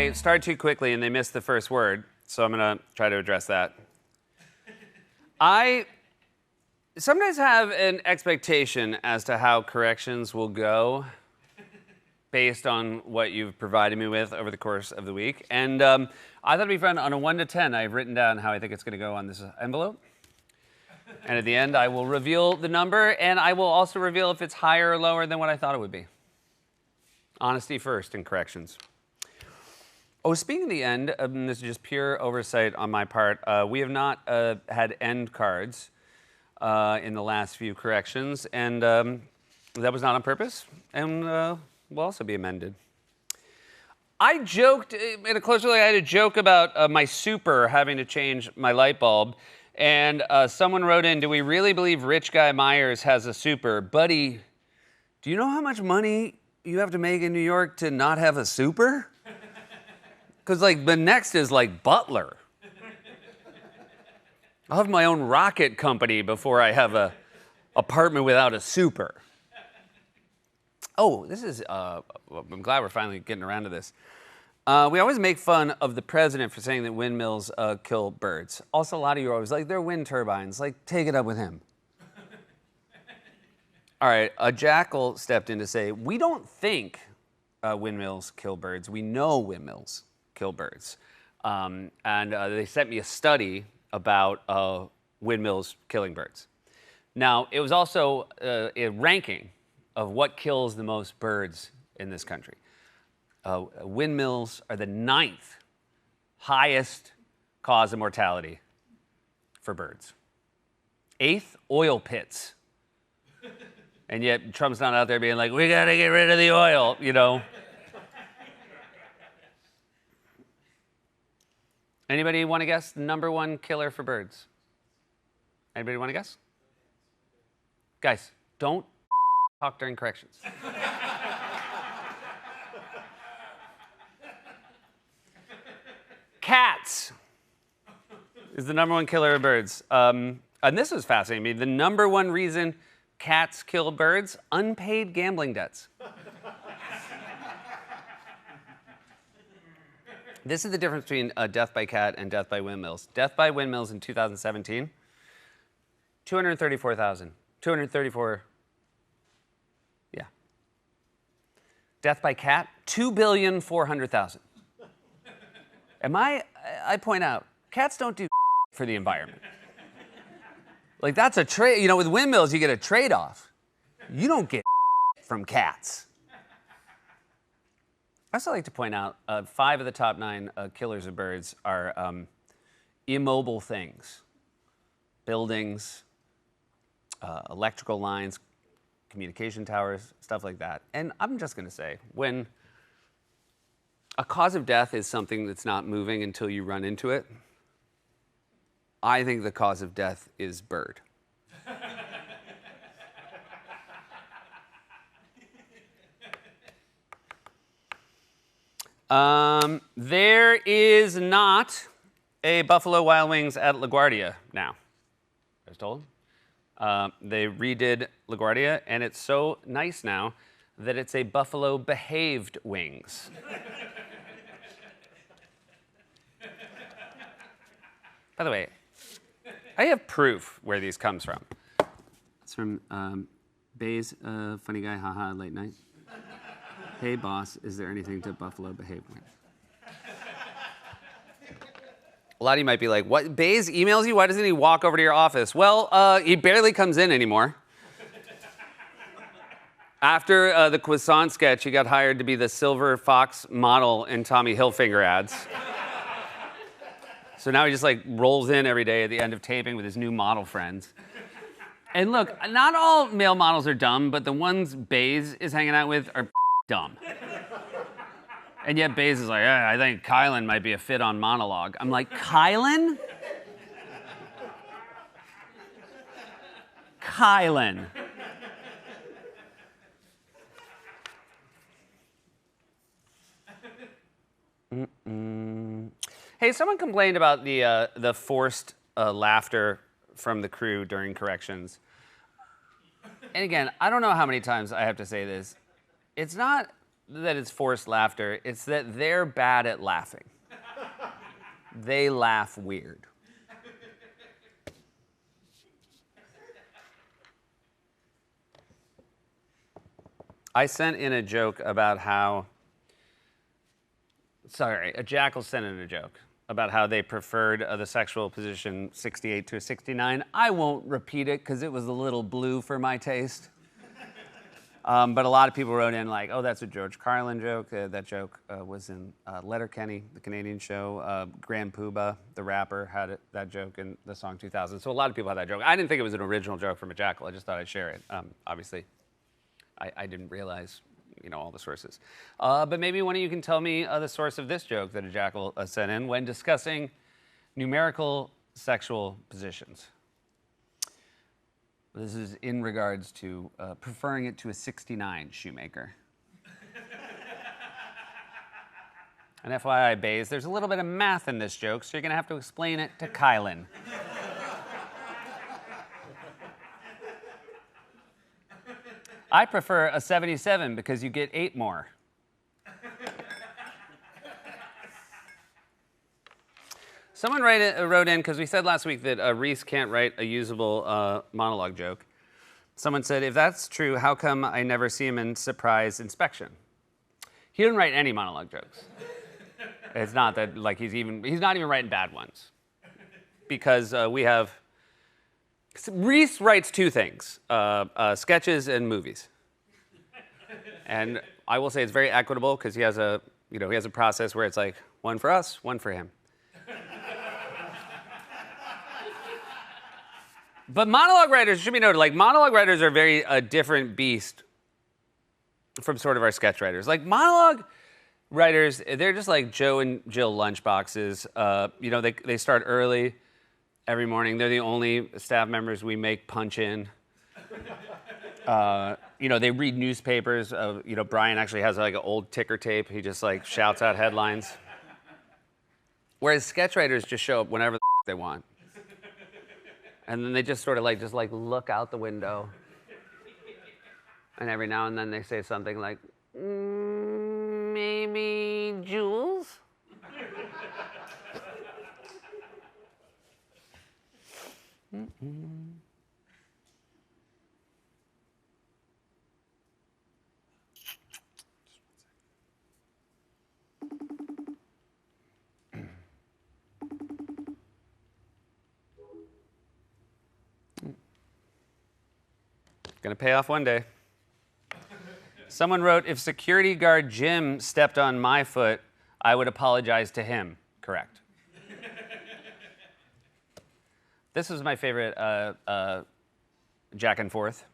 I start too quickly and they miss the first word, so I'm gonna try to address that. I sometimes have an expectation as to how corrections will go based on what you've provided me with over the course of the week. And I thought it'd be fun, on a 1 to 10, I've written down how I think it's gonna go on this envelope. And at the end, I will reveal the number, and I will also reveal if it's higher or lower than what I thought it would be. Honesty first in corrections. Oh, speaking of the end, this is just pure oversight on my part. We have not had end cards in the last few corrections, and that was not on purpose, and will also be amended. I joked, in a closer look, I had a joke about my super having to change my light bulb, and someone wrote in, do we really believe Rich Guy Myers has a super? Buddy, do you know how much money you have to make in New York to not have a super? Because, like, the next is, like, Butler. I'll have my own rocket company before I have a apartment without a super. Oh, this is, I'm glad we're finally getting around to this. We always make fun of the president for saying that windmills kill birds. Also, a lot of you are always like, they're wind turbines. Like, take it up with him. All right, a jackal stepped in to say, we don't think windmills kill birds. We know windmills kill birds. And they sent me a study about windmills killing birds. Now, it was also a ranking of what kills the most birds in this country. Windmills are the 9th highest cause of mortality for birds. 8th, oil pits. And yet Trump's not out there being like, we gotta get rid of the oil, you know. Anybody want to guess the #1 killer for birds? Anybody want to guess? Guys, don't talk during corrections. Cats is the #1 killer of birds. And this was fascinating to me. The #1 reason cats kill birds, unpaid gambling debts. This is the difference between death by cat and death by windmills. Death by windmills in 2017, 234,000. 234, yeah. Death by cat, 2,400,000. I point out, cats don't do for the environment. Like, that's a trade. You know, with windmills, you get a trade-off. You don't get from cats. I also like to point out 5 of the top 9 killers of birds are immobile things. Buildings, electrical lines, communication towers, stuff like that. And I'm just going to say, when a cause of death is something that's not moving until you run into it, I think the cause of death is bird. There is not a Buffalo Wild Wings at LaGuardia now, I was told. They redid LaGuardia, and it's so nice now that it's a Buffalo Behaved Wings. By the way, I have proof where these comes from. It's from Bay's Funny Guy, haha, late night. Hey, boss, is there anything to Buffalo Behaved Wings? A lot of you might be like, what? Bays emails you? Why doesn't he walk over to your office? Well, he barely comes in anymore. After the croissant sketch, he got hired to be the Silver Fox model in Tommy Hilfiger ads. So now he just like rolls in every day at the end of taping with his new model friends. And look, not all male models are dumb, but the ones Bays is hanging out with are dumb. And yet Bays is like, I think Kylan might be a fit on monologue. I'm like, Kylan? Kylan. Hey, someone complained about the forced laughter from the crew during corrections. And again, I don't know how many times I have to say this. It's not that it's forced laughter. It's that they're bad at laughing. They laugh weird. I sent in a joke about how, a jackal sent in a joke about how they preferred the sexual position 68 to a 69. I won't repeat it because it was a little blue for my taste. But a lot of people wrote in like, oh, that's a George Carlin joke. That joke was in Letterkenny, the Canadian show. Grand Poobah, the rapper, had that joke in the song 2000. So a lot of people had that joke. I didn't think it was an original joke from a jackal. I just thought I'd share it. Obviously, I didn't realize, all the sources. But maybe one of you can tell me the source of this joke that a jackal sent in when discussing numerical sexual positions. This is in regards to preferring it to a 69 shoemaker. And FYI, Baze, there's a little bit of math in this joke, so you're going to have to explain it to Kylan. I prefer a 77 because you get 8 more. Someone wrote in, because we said last week that Reese can't write a usable monologue joke. Someone said, if that's true, how come I never see him in surprise inspection? He didn't write any monologue jokes. It's not that, like, he's not even writing bad ones. Because Reese writes 2 things, sketches and movies. And I will say it's very equitable because he has a process where it's like, one for us, one for him. But monologue writers, should be noted, like, monologue writers are very different beast from sort of our sketch writers. Like, monologue writers, they're just like Joe and Jill lunchboxes. They start early every morning. They're the only staff members we make punch in. They read newspapers. Brian actually has like an old ticker tape. He just like shouts out headlines. Whereas sketch writers just show up whenever they want. And then they just sort of like look out the window. And every now and then they say something like, maybe Jules? Gonna pay off one day. Someone wrote, if security guard Jim stepped on my foot, I would apologize to him. Correct. This was my favorite jackal back and forth.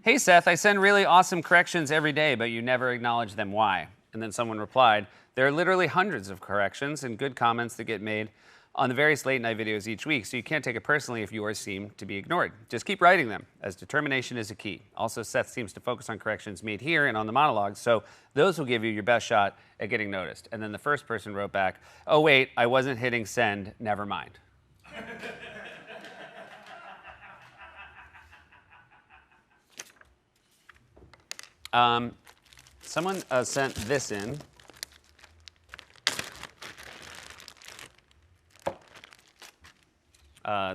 Hey, Seth, I send really awesome corrections every day, but you never acknowledge them. Why? And then someone replied, there are literally hundreds of corrections and good comments that get made on the various late night videos each week, so you can't take it personally if yours seem to be ignored. Just keep writing them, as determination is a key. Also, Seth seems to focus on corrections made here and on the monologues, so those will give you your best shot at getting noticed. And then the first person wrote back, oh wait, I wasn't hitting send, never mind. Someone sent this in.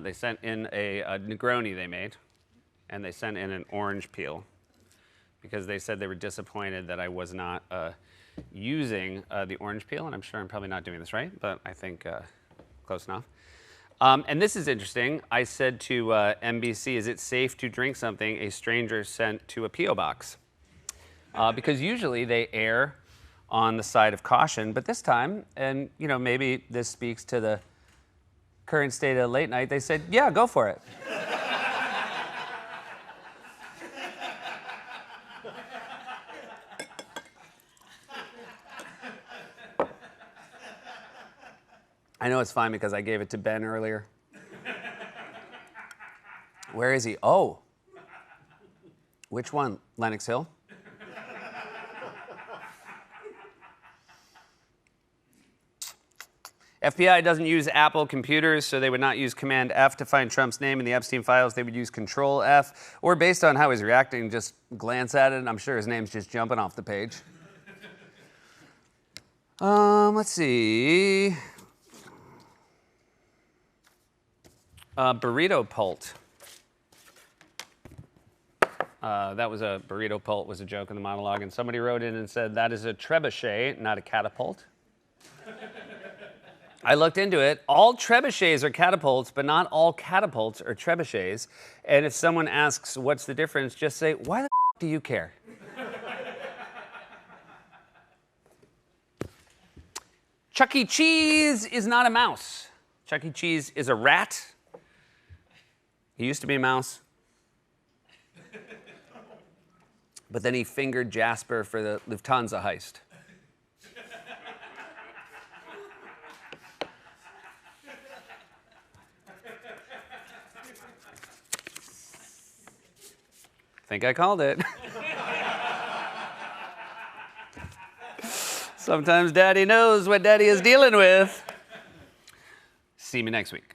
They sent in a Negroni they made, and they sent in an orange peel because they said they were disappointed that I was not using the orange peel, and I'm sure I'm probably not doing this right, but I think close enough. And this is interesting. I said to NBC, is it safe to drink something a stranger sent to a P.O. box? Because usually they err on the side of caution, but this time, and maybe this speaks to the current state of late night, they said, yeah, go for it. I know it's fine because I gave it to Ben earlier. Where is he? Oh. Which one? Lenox Hill? FBI doesn't use Apple computers, so they would not use Command F to find Trump's name in the Epstein files. They would use Control F, or based on how he's reacting, just glance at it, and I'm sure his name's just jumping off the page. Let's see. Burrito Pult. That was a burrito pult was a joke in the monologue, and somebody wrote in and said that is a trebuchet, not a catapult. I looked into it. All trebuchets are catapults, but not all catapults are trebuchets. And if someone asks what's the difference, just say, why the do you care? Chuck E. Cheese is not a mouse. Chuck E. Cheese is a rat. He used to be a mouse. But then he fingered Jasper for the Lufthansa heist. Think I called it. Sometimes Daddy knows what Daddy is dealing with. See me next week.